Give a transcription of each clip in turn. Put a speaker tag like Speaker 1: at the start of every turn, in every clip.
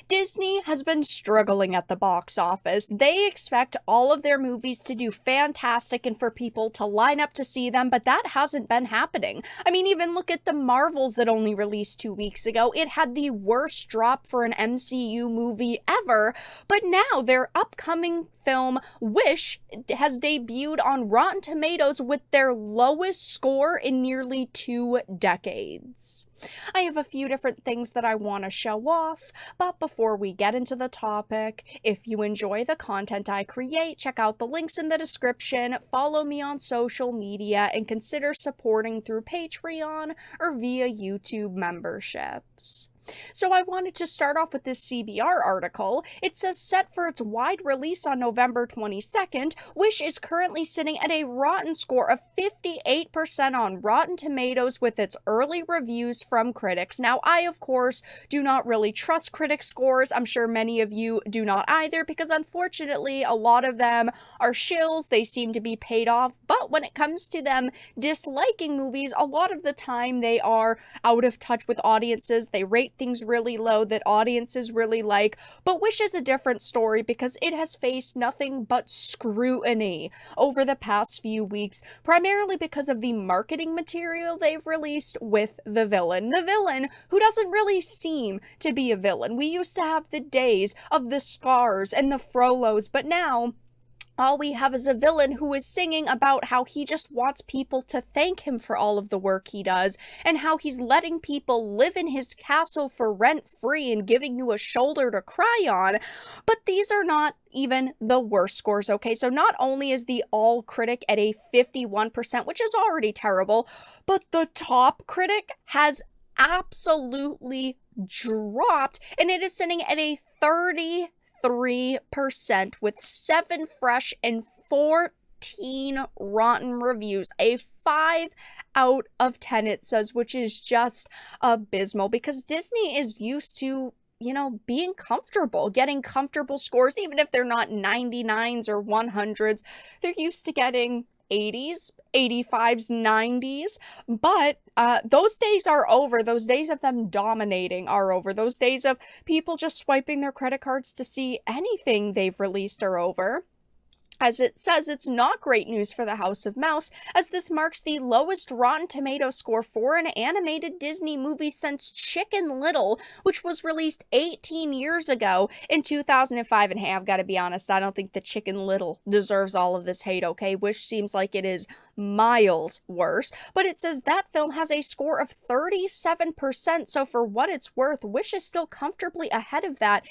Speaker 1: Disney has been struggling at the box office. They expect all of their movies to do fantastic and for people to line up to see them, but that hasn't been happening. I mean, even look at the Marvels that only released 2 weeks ago. It had the worst drop for an MCU movie ever, but now their upcoming film, Wish, has debuted on Rotten Tomatoes with their lowest score in nearly 2 decades. I have a few different things that I want to show off, but before we get into the topic, if you enjoy the content I create, check out the links in the description, follow me on social media, and consider supporting through Patreon or via YouTube memberships. So I wanted to start off with this CBR article. It says, set for its wide release on November 22nd, Wish is currently sitting at a rotten score of 58% on Rotten Tomatoes with its early reviews from critics. Now, I, of course, do not really trust critic scores. I'm sure many of you do not either, because unfortunately, a lot of them are shills. They seem to be paid off. But when it comes to them disliking movies, a lot of the time they are out of touch with audiences. They rate things really low that audiences really like, but Wish is a different story because it has faced nothing but scrutiny over the past few weeks, primarily because of the marketing material they've released with the villain. The villain who doesn't really seem to be a villain. We used to have the days of the Scars and the Frolos, but now all we have is a villain who is singing about how he just wants people to thank him for all of the work he does, and how he's letting people live in his castle for rent-free and giving you a shoulder to cry on. But these are not even the worst scores, okay? So not only is the all critic at a 51%, which is already terrible, but the top critic has absolutely dropped, and it is sitting at a 33% with 7 fresh and 14 rotten reviews. A 5 out of 10, it says, which is just abysmal because Disney is used to, being comfortable, getting comfortable scores, even if they're not 99s or 100s. They're used to getting 80s, 85s, 90s, but those days are over. Those days of them dominating are over. Those days of people just swiping their credit cards to see anything they've released are over. As it says, it's not great news for the House of Mouse, as this marks the lowest Rotten Tomato score for an animated Disney movie since Chicken Little, which was released 18 years ago in 2005. And hey, I've got to be honest, I don't think that Chicken Little deserves all of this hate, okay? Wish seems like it is miles worse, but it says that film has a score of 37%, so for what it's worth, Wish is still comfortably ahead of that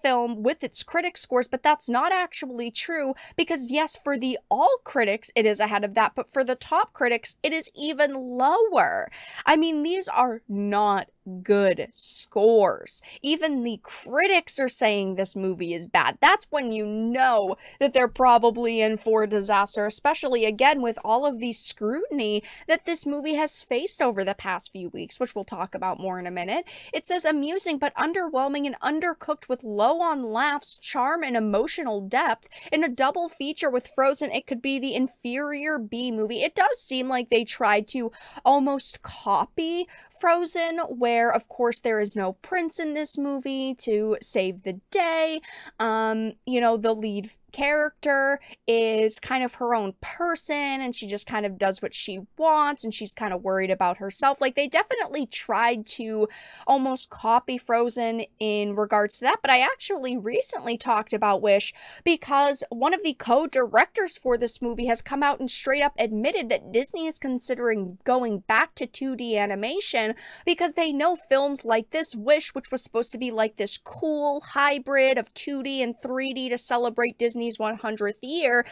Speaker 1: film with its critic scores, but that's not actually true, because yes, for the all critics it is ahead of that, but for the top critics it is even lower. I mean, these are not good scores. Even the critics are saying this movie is bad. That's when you know that they're probably in for a disaster, especially again with all of the scrutiny that this movie has faced over the past few weeks, which we'll talk about more in a minute. It says amusing but underwhelming and undercooked with low on laughs, charm, and emotional depth. In a double feature with Frozen, it could be the inferior B movie. It does seem like they tried to almost copy Frozen, where of course there is no prince in this movie to save the day. The lead character is kind of her own person and she just kind of does what she wants and she's kind of worried about herself. Like, they definitely tried to almost copy Frozen in regards to that, but I actually recently talked about Wish because one of the co-directors for this movie has come out and straight up admitted that Disney is considering going back to 2D animation because they know films like this, Wish, which was supposed to be like this cool hybrid of 2D and 3D to celebrate Disney's 100th year,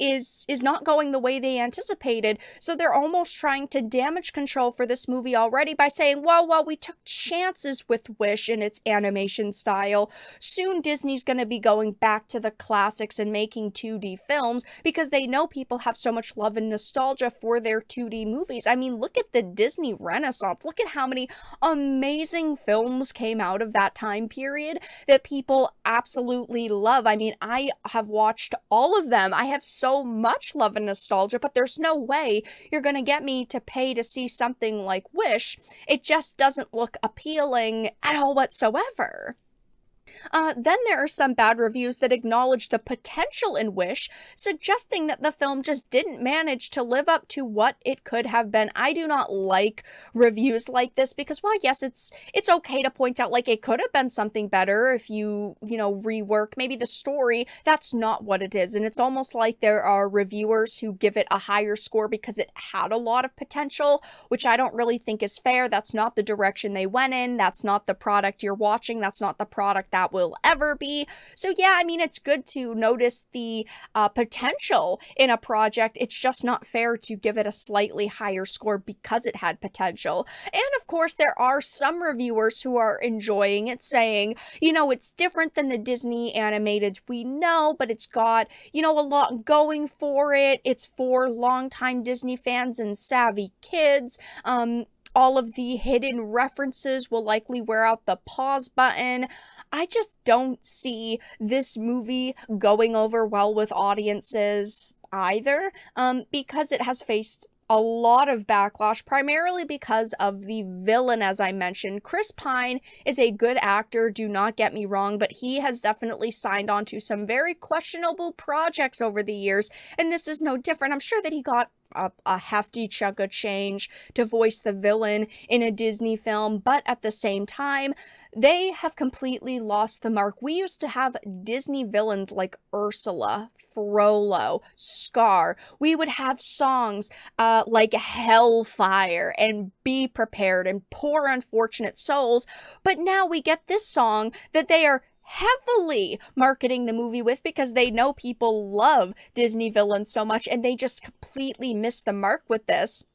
Speaker 1: is not going the way they anticipated. So they're almost trying to damage control for this movie already by saying, well, we took chances with Wish and its animation style. Soon Disney's going to be going back to the classics and making 2D films because they know people have so much love and nostalgia for their 2D movies. I mean, look at the Disney Renaissance. Look at how many amazing films came out of that time period that people absolutely love. I mean, I have watched all of them. I have so much love and nostalgia, but there's no way you're gonna get me to pay to see something like Wish. It just doesn't look appealing at all whatsoever. Then there are some bad reviews that acknowledge the potential in Wish, suggesting that the film just didn't manage to live up to what it could have been. I do not like reviews like this because, well, yes, it's okay to point out like it could have been something better if you rework maybe the story. That's not what it is, and it's almost like there are reviewers who give it a higher score because it had a lot of potential, which I don't really think is fair. That's not the direction they went in. That's not the product you're watching. That's not the product that will ever be. So yeah, I mean, it's good to notice the potential in a project. It's just not fair to give it a slightly higher score because it had potential. And of course, there are some reviewers who are enjoying it, saying, it's different than the Disney animated we know, but it's got, a lot going for it. It's for longtime Disney fans and savvy kids. All of the hidden references will likely wear out the pause button. I just don't see this movie going over well with audiences either, because it has faced a lot of backlash, primarily because of the villain, as I mentioned. Chris Pine is a good actor, do not get me wrong, but he has definitely signed on to some very questionable projects over the years, and this is no different. I'm sure that he got a hefty chunk of change to voice the villain in a Disney film, but at the same time, they have completely lost the mark. We used to have Disney villains like Ursula, Frollo, Scar. We would have songs like Hellfire and Be Prepared and Poor Unfortunate Souls, but now we get this song that they are heavily marketing the movie with because they know people love Disney villains so much, and they just completely missed the mark with this.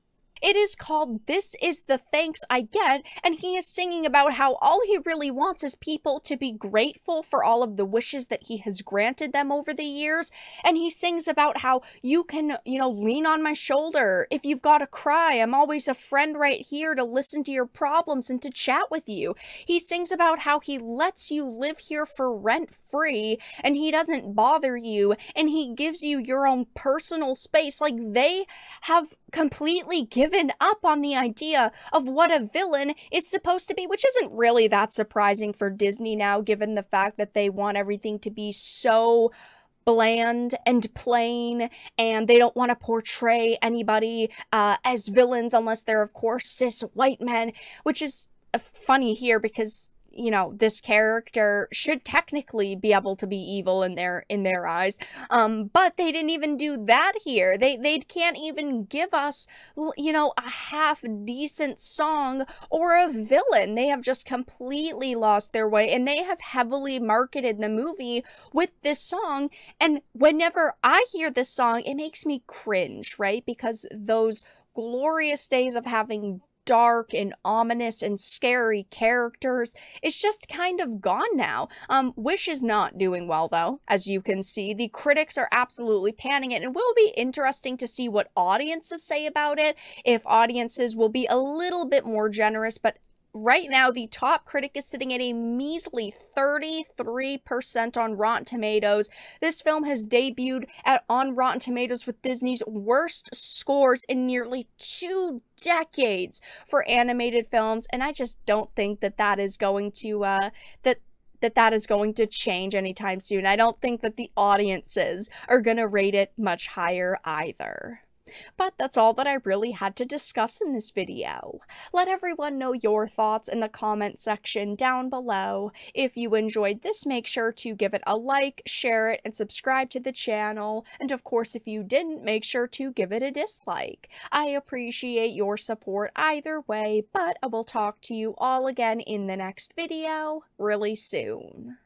Speaker 1: It is called This Is the Thanks I Get, and he is singing about how all he really wants is people to be grateful for all of the wishes that he has granted them over the years. And he sings about how you can, lean on my shoulder. If you've got to cry, I'm always a friend right here to listen to your problems and to chat with you. He sings about how he lets you live here for rent free and he doesn't bother you and he gives you your own personal space. Like, they have completely given up on the idea of what a villain is supposed to be, which isn't really that surprising for Disney now, given the fact that they want everything to be so bland and plain, and they don't want to portray anybody as villains unless they're, of course, cis white men, which is funny here because this character should technically be able to be evil in their eyes, but they didn't even do that here. They can't even give us a half decent song or a villain. They have just completely lost their way, and they have heavily marketed the movie with this song, and whenever I hear this song, it makes me cringe, right? Because those glorious days of having dark and ominous and scary characters, it's just kind of gone now. Wish is not doing well, though, as you can see. The critics are absolutely panning it, and it will be interesting to see what audiences say about it, if audiences will be a little bit more generous, but right now, the top critic is sitting at a measly 33% on Rotten Tomatoes. This film has debuted on Rotten Tomatoes with Disney's worst scores in nearly 2 decades for animated films, and I just don't think that is going to that is going to change anytime soon. I don't think that the audiences are going to rate it much higher either. But that's all that I really had to discuss in this video. Let everyone know your thoughts in the comment section down below. If you enjoyed this, make sure to give it a like, share it, and subscribe to the channel. And of course, if you didn't, make sure to give it a dislike. I appreciate your support either way, but I will talk to you all again in the next video really soon.